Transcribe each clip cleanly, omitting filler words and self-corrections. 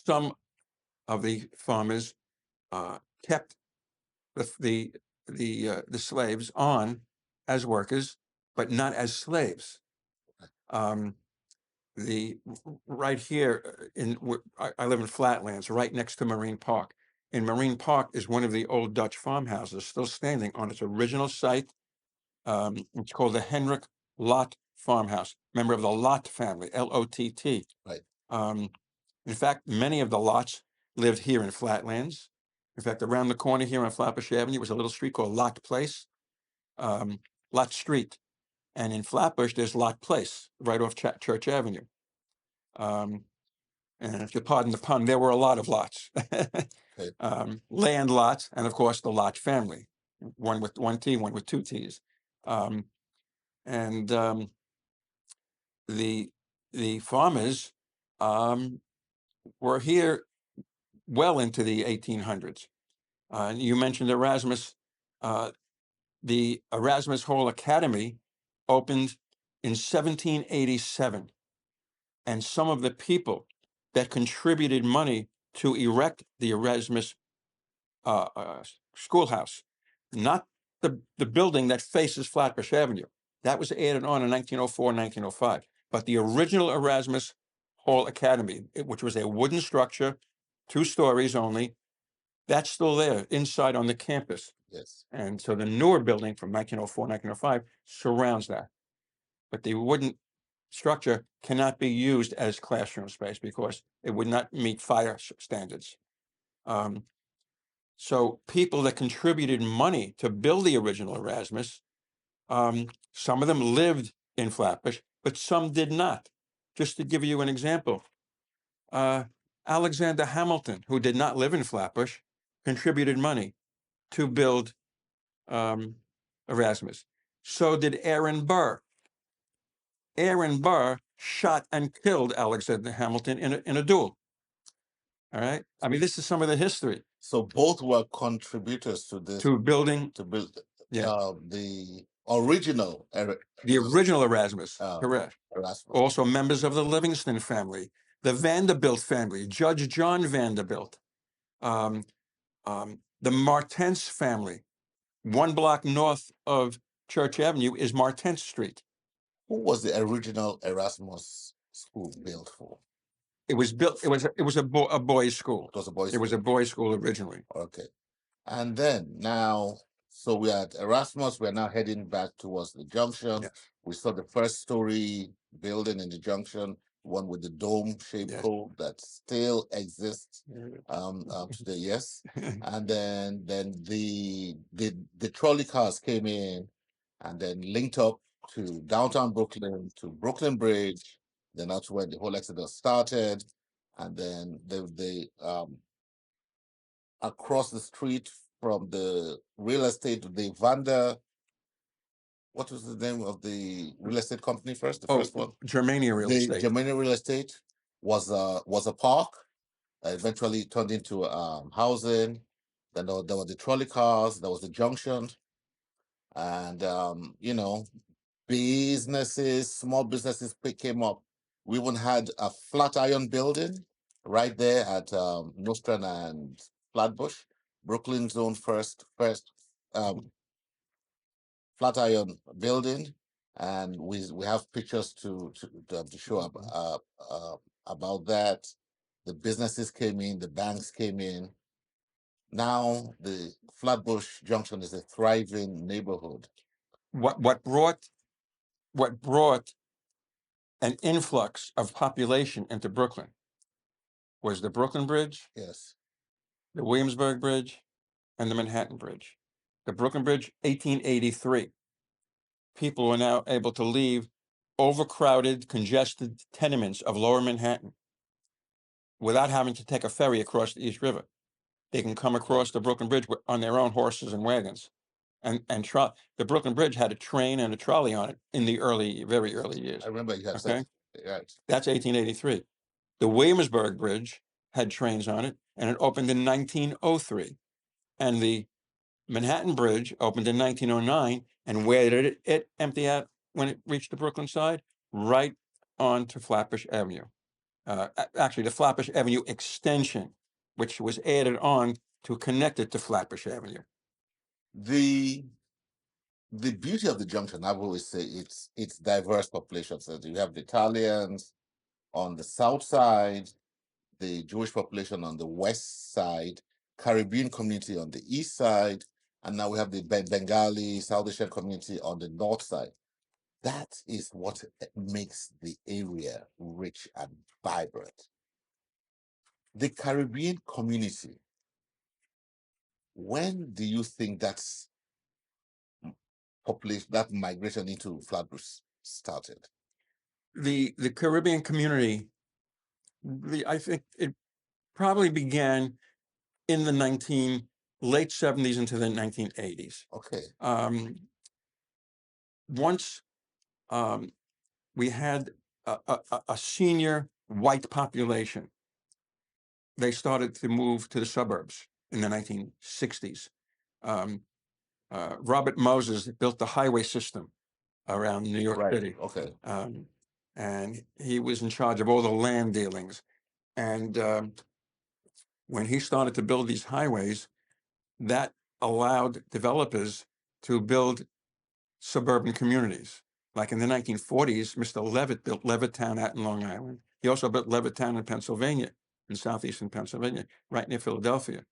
some of the farmers kept the slaves on as workers, but not as slaves. Um, the right here I live in Flatlands, right next to Marine Park. And Marine Park is one of the old Dutch farmhouses still standing on its original site. It's called the Henrik Lot Farmhouse, member of the Lot family, Lott. Right. In fact, many of the Lots lived here in Flatlands. In fact, around the corner here on Flatbush Avenue was a little street called Lot Place, Lot Street. And in Flatbush, there's Lot Place, right off Church Avenue. And if you pardon the pun, there were a lot of lots. Okay. Land lots, and of course the Lot family, one with one T, one with two T's. And the farmers were here well into the 1800s. You mentioned Erasmus. The Erasmus Hall Academy opened in 1787. And some of the people that contributed money to erect the Erasmus schoolhouse, not the building that faces Flatbush Avenue. That was added on in 1904, 1905. But the original Erasmus Hall Academy, which was a wooden structure, 2 stories only, that's still there inside on the campus. Yes. And so the newer building from 1904, 1905 surrounds that. But the wooden structure cannot be used as classroom space because it would not meet fire standards. So people that contributed money to build the original Erasmus, some of them lived in Flatbush, but some did not. Just to give you an example, Alexander Hamilton, who did not live in Flatbush, contributed money to build Erasmus. So did Aaron Burr. Aaron Burr shot and killed Alexander Hamilton in a duel. All right. I mean, this is some of the history. So both were contributors to this, to building, to build yeah, the original the original Erasmus. Correct. Erasmus. Also members of the Livingston family, the Vanderbilt family, Judge John Vanderbilt, the Martens family. 1 block north of Church Avenue is Martens Street. Who was the original Erasmus school built for? It was built. It was a boys' school. It was a boys' It was a boys' school originally. Okay. And then now, so we are at Erasmus. We're now heading back towards the junction. Yeah. We saw the first story building in the junction, one with the dome-shaped Yes. pole that still exists today. Yes. And then the trolley cars came in and then linked up to downtown Brooklyn, to Brooklyn Bridge. Then that's where the whole exodus started. And then across the street from the real estate, what was the name of the real estate company first? The first one? Germania Real Estate. Germania Real Estate was a park. Eventually turned into housing. Then there were the trolley cars. There was the junction, and small businesses came up. We even had a Flatiron building right there at Nostrand and Flatbush, Brooklyn's own first Flatiron building, and we have pictures to show about that. The businesses came in, the banks came in. Now the Flatbush Junction is a thriving neighborhood. What brought an influx of population into Brooklyn was the Brooklyn Bridge, Yes, the Williamsburg Bridge, and the Manhattan Bridge. The Brooklyn Bridge, 1883. People were now able to leave overcrowded, congested tenements of Lower Manhattan without having to take a ferry across the East River. They can come across the Brooklyn Bridge on their own horses and wagons. And the Brooklyn Bridge had a train and a trolley on it in the very early years. I remember you had said, right. That's 1883. The Williamsburg Bridge had trains on it, and it opened in 1903. And the Manhattan Bridge opened in 1909. And where did it empty out when it reached the Brooklyn side? Right onto Flatbush Avenue. actually the Flatbush Avenue extension, which was added on to connect it to Flatbush Avenue. The beauty of the junction, I've always say it's diverse population. So you have the Italians on the south side, the Jewish population on the west side, Caribbean community on the east side, and now we have the Bengali South Asian community on the north side. That is what makes the area rich and vibrant. The Caribbean community, when do you think that's population, that migration into Flatbush started? The Caribbean community, I think it probably began in the late 70s into the 1980s. Okay. Once we had a senior white population, they started to move to the suburbs in the 1960s. Robert Moses built the highway system around New York Right. City. Okay. And he was in charge of all the land dealings. And when he started to build these highways, that allowed developers to build suburban communities. Like in the 1940s, Mr. Levitt built Levittown out in Long Island. He also built Levittown in Pennsylvania, in southeastern Pennsylvania, right near Philadelphia.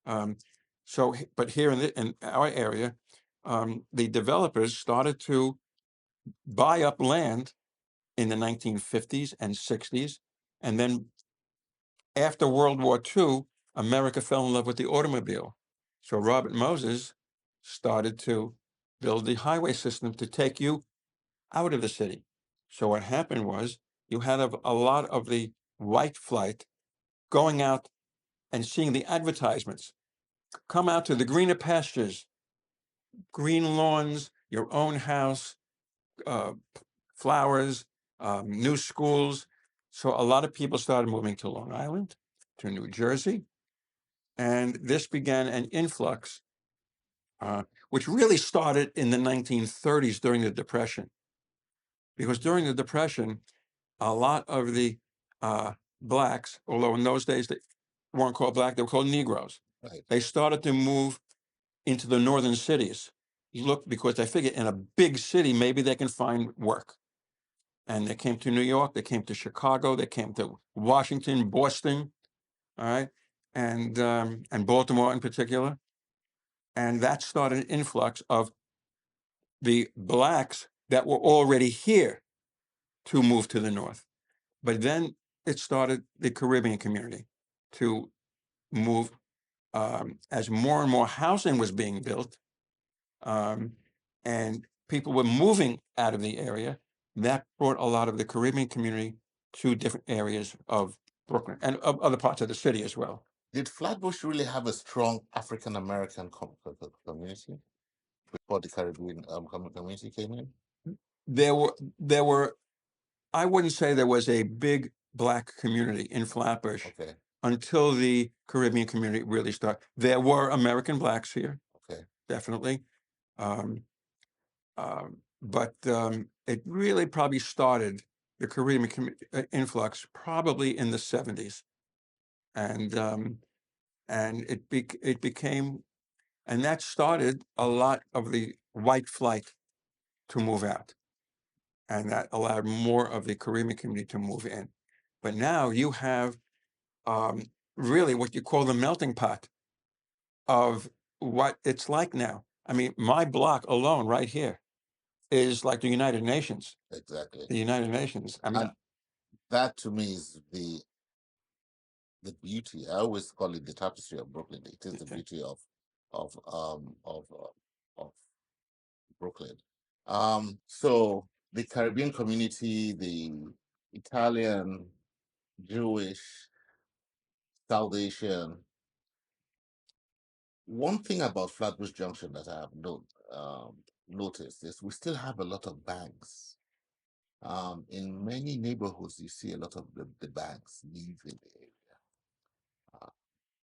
But here in our area, the developers started to buy up land in the 1950s and 60s. And then after World War II, America fell in love with the automobile. So Robert Moses started to build the highway system to take you out of the city. So what happened was you had a lot of the white flight going out and seeing the advertisements. Come out to the greener pastures, green lawns, your own house, flowers, new schools. So a lot of people started moving to Long Island, to New Jersey, and this began an influx, which really started in the 1930s during the Depression. Because during the Depression, a lot of the blacks, although in those days they weren't called black, they were called Negroes. Right. They started to move into the northern cities. Look, because they figured in a big city, maybe they can find work. And they came to New York, they came to Chicago, they came to Washington, Boston, all right, and Baltimore in particular. And that started an influx of the blacks that were already here to move to the north. But then it started the Caribbean community to move as more and more housing was being built, and people were moving out of the area. That brought a lot of the Caribbean community to different areas of Brooklyn and of other parts of the city as well. Did Flatbush really have a strong African American community before the Caribbean community came in? There were, I wouldn't say there was a big black community in Flatbush Okay. until the Caribbean community really started. There were American blacks here, Okay. definitely. But it really probably started the Caribbean influx probably in the 70s. And it became, and that started a lot of the white flight to move out. And that allowed more of the Caribbean community to move in. But now you have really what you call the melting pot of what it's like now. I mean, my block alone right here is like the United Nations. Exactly. The United Nations. I mean, And that to me is the beauty. I always call it the tapestry of Brooklyn. It is the beauty of Brooklyn. So the Caribbean community, the Italian, Jewish, South Asian. One thing about Flatbush Junction that I have noticed is we still have a lot of banks. In many neighborhoods, you see a lot of the banks leaving the area.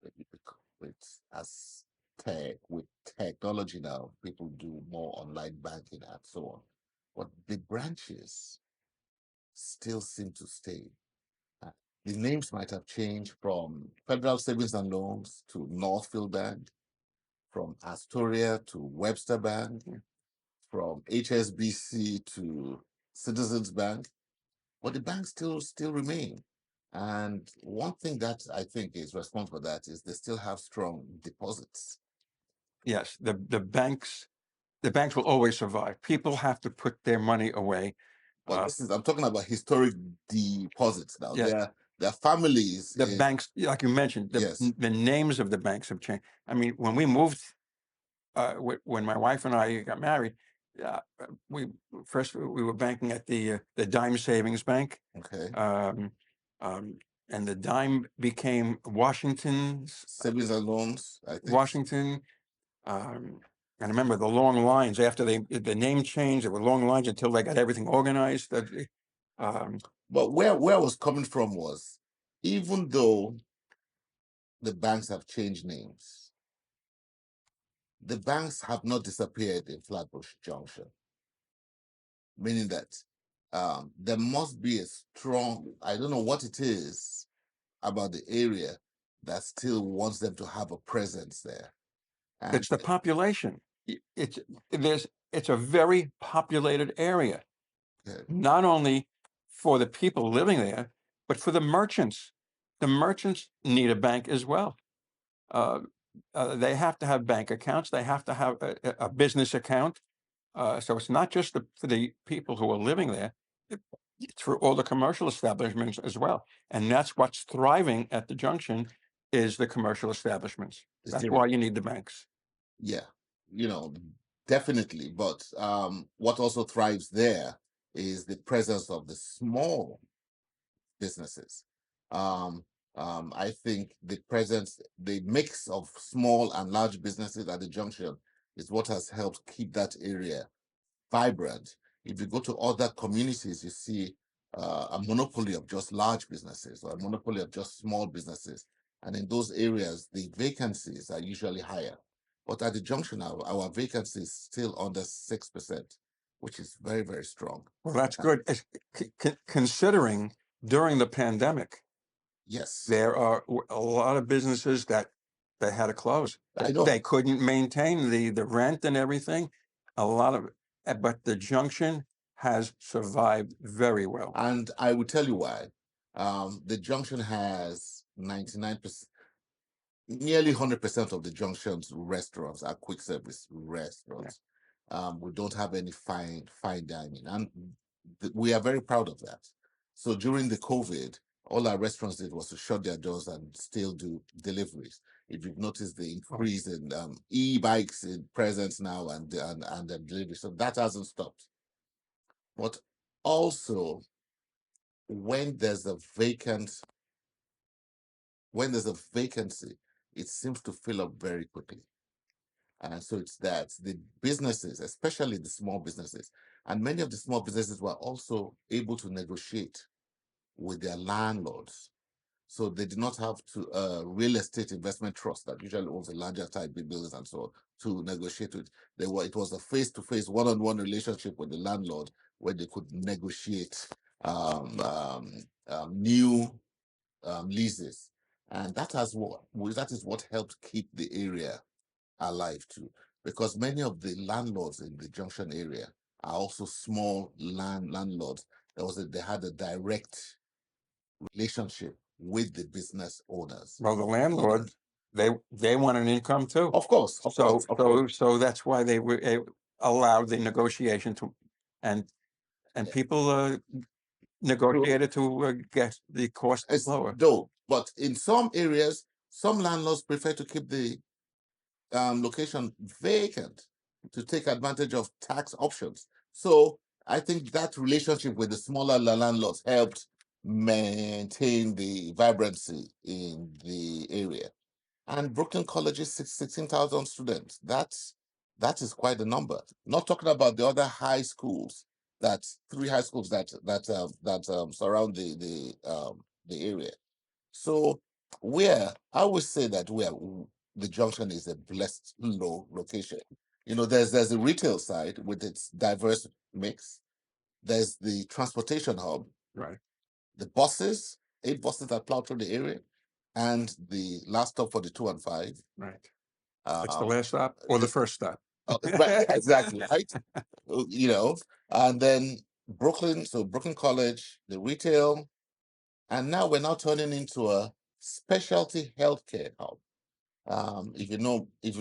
Maybe because as with technology now, people do more online banking and so on. But the branches still seem to stay. The names might have changed from Federal Savings and Loans to Northfield Bank, from Astoria to Webster Bank, from HSBC to Citizens Bank, but the banks still remain. And one thing that I think is responsible for that is they still have strong deposits. Yes, the banks will always survive. People have to put their money away. But I'm talking about historic deposits now. Yes. There are families. The banks, like you mentioned, Yes. the names of the banks have changed. I mean, when we moved, when my wife and I got married, we were banking at the Dime Savings Bank, Okay. and the Dime became Washington's Savings and Loans, I think. Washington. And I remember the long lines after the name changed. There were long lines until they got everything organized. But where I was coming from was, even though the banks have changed names, the banks have not disappeared in Flatbush Junction. Meaning that there must be a strong, I don't know what it is about the area that still wants them to have a presence there. And It's the population. It's a very populated area, not only for the people living there, but for the merchants. The merchants need a bank as well. They have to have bank accounts. They have to have a business account. So it's not just for the people who are living there. It's for all the commercial establishments as well. And that's what's thriving at the junction is the commercial establishments. That's why you need the banks. Yeah, definitely. But what also thrives there is the presence of the small businesses. I think the mix of small and large businesses at the junction is what has helped keep that area vibrant. If you go to other communities, you see a monopoly of just large businesses or a monopoly of just small businesses. And in those areas, the vacancies are usually higher. But at the junction, our vacancy is still under 6%, which is very, very strong. Well, that's good. Considering during the pandemic, yes, there are a lot of businesses that they had to close. I know. They couldn't maintain the rent and everything. A lot of, but the junction has survived very well. And I will tell you why. The junction has 99%, nearly 100% of the junction's restaurants are quick service restaurants. We don't have any fine dining, and we are very proud of that. So during the COVID, all our restaurants did was to shut their doors and still do deliveries. If you've noticed the increase in e-bikes in presence now and the delivery, so that hasn't stopped. But also, when there's a vacancy, it seems to fill up very quickly. And so it's that the businesses, especially the small businesses, and many of the small businesses were also able to negotiate with their landlords. So they did not have to real estate investment trust that usually owns a larger type of buildings and so on to negotiate with. It was a face-to-face, one-on-one relationship with the landlord where they could negotiate new leases, and that is what helped keep the area alive too, because many of the landlords in the junction area are also small landlords. They had a direct relationship with the business owners. Well, the landlord, they want an income too. Of course, so that's why they were allowed the negotiation to, and people negotiated to get the cost lower. But in some areas, some landlords prefer to keep the location vacant to take advantage of tax options. So I think that relationship with the smaller landlords helped maintain the vibrancy in the area. And Brooklyn College is 16,000 students. That is quite a number. Not talking about the other high schools. That's 3 high schools that surround the area. So I would say that the junction is a blessed location. There's a retail side with its diverse mix. There's the transportation hub, Right. the buses, buses that plow through the area, and the last stop for the 215. Right. It's the Um, last stop or the this- first stop. right, exactly, right. You know, and then Brooklyn, so Brooklyn College, the retail, and now we're now turning into a specialty healthcare hub. If you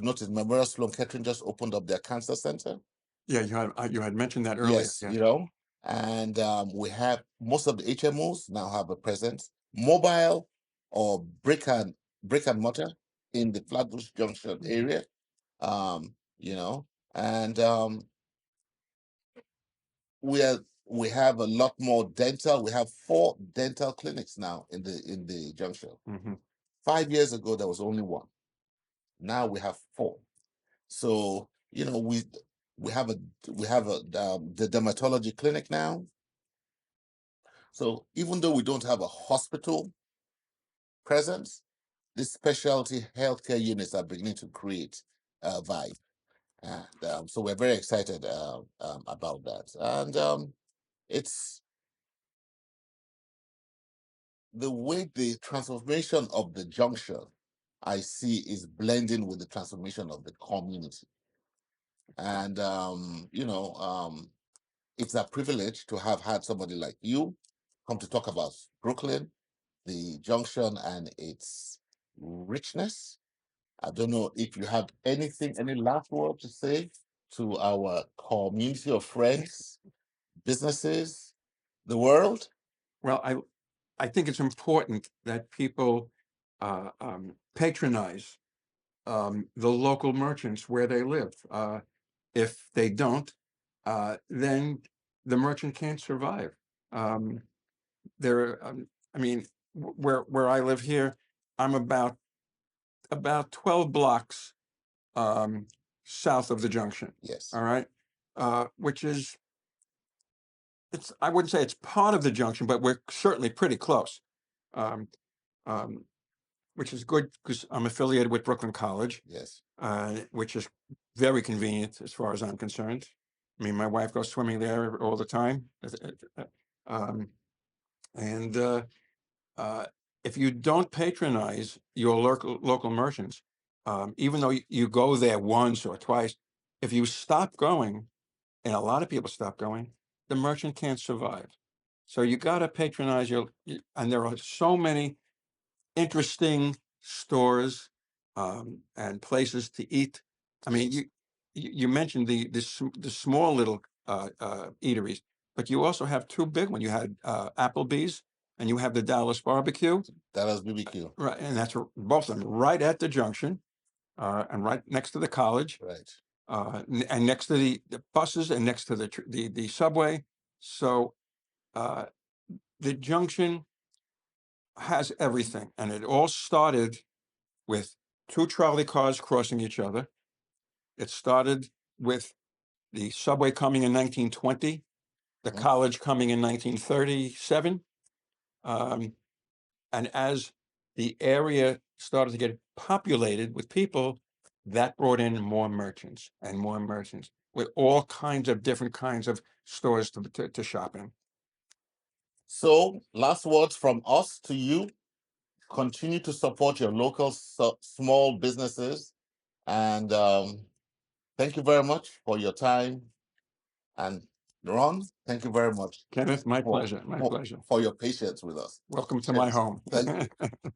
noticed, Memorial Sloan Kettering just opened up their cancer center. Yeah, you had mentioned that earlier. Yes, Yeah. you know, and we have most of the HMOs now have a presence, mobile or brick and mortar in the Flatbush Junction area. You know, and we have a lot more dental. We have 4 dental clinics now in the junction. Hmm. 5 years ago, there was only 1. Now we have 4. So we have a the dermatology clinic now. So even though we don't have a hospital presence, these specialty healthcare units are beginning to create a vibe. And so we're very excited about that. And it's the way the transformation of the junction I see is blending with the transformation of the community. And it's a privilege to have had somebody like you come to talk about Brooklyn, the junction, and its richness. I don't know if you have any last word to say to our community of friends, businesses, the world. Well, I think it's important that people patronize the local merchants where they live. If they don't, then the merchant can't survive. Um, there, I mean, where I live here, I'm about 12 blocks south of the junction. Yes. All right, which is I wouldn't say it's part of the junction, but we're certainly pretty close. Um, um, which is good because I'm affiliated with Brooklyn College, Yes. which is very convenient as far as I'm concerned. I mean, my wife goes swimming there all the time. Um, and if you don't patronize your local merchants, even though you go there once or twice, if you stop going, and a lot of people stop going, the merchant can't survive. So you got to patronize and there are so many interesting stores and places to eat. I mean, you mentioned the small little eateries, but you also have 2 big ones. You had Applebee's and you have the Dallas Barbecue, Dallas BBQ. right? And that's both of them right at the junction and right next to the college, Right. and next to the buses and next to the subway. So the junction has everything, and it all started with 2 trolley cars crossing each other. It started with the subway coming in 1920, the Mhm. college coming in 1937. Um, and as the area started to get populated with people, that brought in more merchants and more merchants with all kinds of different kinds of stores to shop in. So, last words from us to you. Continue to support your local small businesses. And thank you very much for your time. And Ron, thank you very much Kenneth, my for, pleasure, my for, pleasure. for your patience with us. Welcome to my Cheers. home. Thank you.